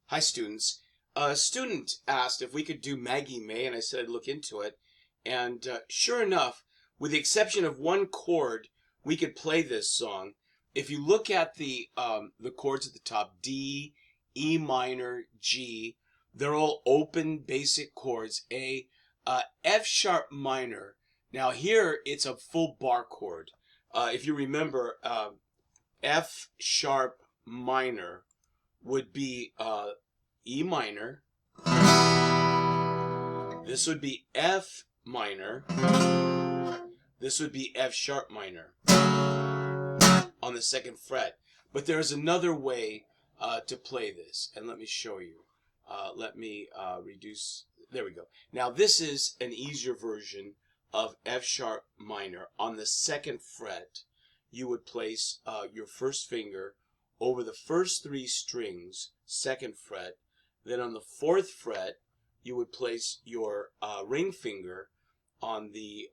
Hi, students. A student asked if we could do Maggie May, and I said I'd look into it. And sure enough, with the exception of one chord, we could play this song. If you look at the chords at the top, D, E minor, G, they're all open basic chords. F sharp minor. Now here it's a full bar chord. If you remember, F sharp minor would be E minor. This would be F minor. This would be F sharp minor on the second fret. But there is another way to play this, and let me show you. Let me reduce. There we go. Now this is an easier version of F sharp minor. On the second fret, you would place your first finger over the first three strings, second fret. Then on the fourth fret, you would place your ring finger on the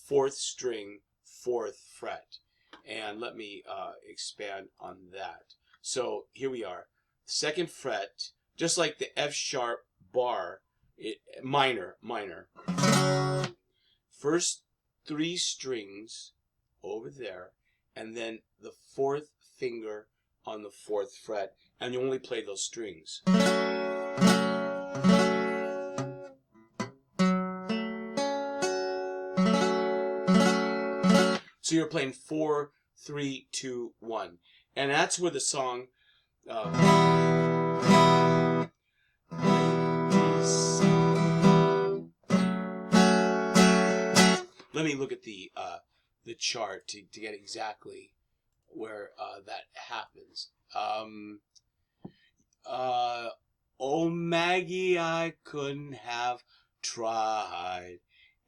fourth string, fourth fret. And let me expand on that. So here we are. Second fret, just like the F sharp bar, minor. First three strings over there, and then the fourth finger on the fourth fret, and you only play those strings. So you're playing 4, 3, 2, 1. And that's where the song let me look at the chart to get exactly where that happens. Oh Maggie, I couldn't have tried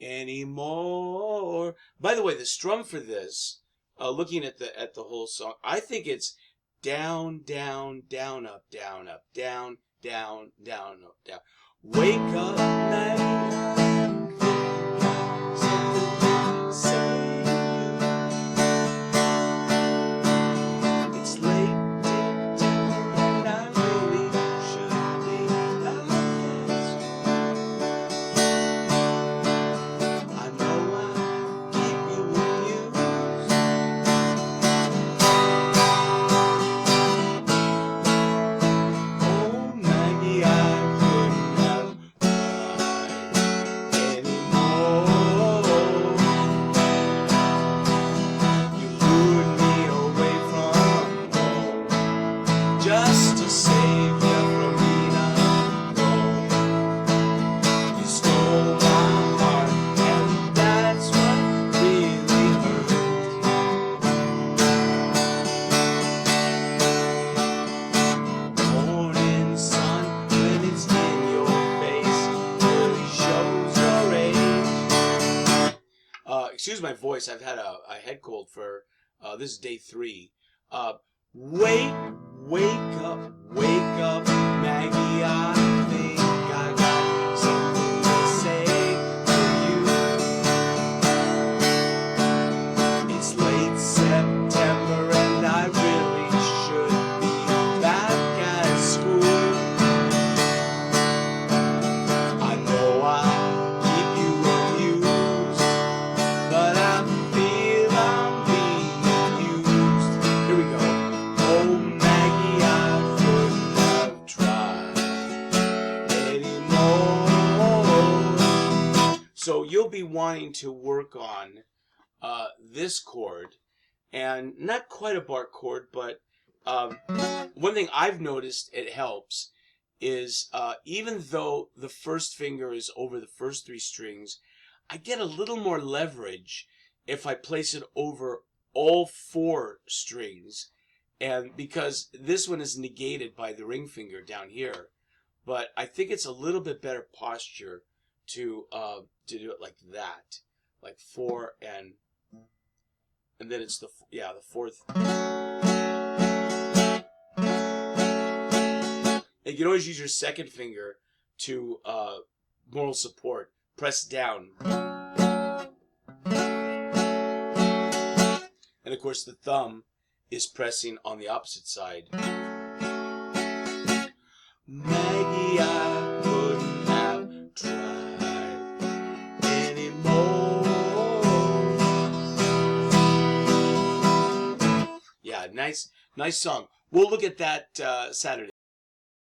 anymore. By the way, the strum for this, looking at the whole song, I think it's down, down, down, up, down, up, down, down, down, up, down. Wake up, Maggie. Just to save you from being alone. You stole my heart, and that's what really hurt. Morning sun, when it's in your face, really shows your age. Excuse my voice, I've had a head cold for, this is day 3. Wake up, Maggie, I think I got something to say to you. It's late September and I really should be back at school. I know I'll keep you amused, but I feel I'm being used. Here we go. Oh, Maggie, I couldn't have tried anymore. So you'll be wanting to work on this chord, and not quite a bar chord, but one thing I've noticed it helps is even though the first finger is over the first 3 strings, I get a little more leverage if I place it over all 4 strings. And because this one is negated by the ring finger down here, but I think it's a little bit better posture to do it like that, like 4 and then it's the fourth. And you can always use your second finger to moral support. Press down, and of course the thumb is pressing on the opposite side. Nice song. We'll look at that Saturday.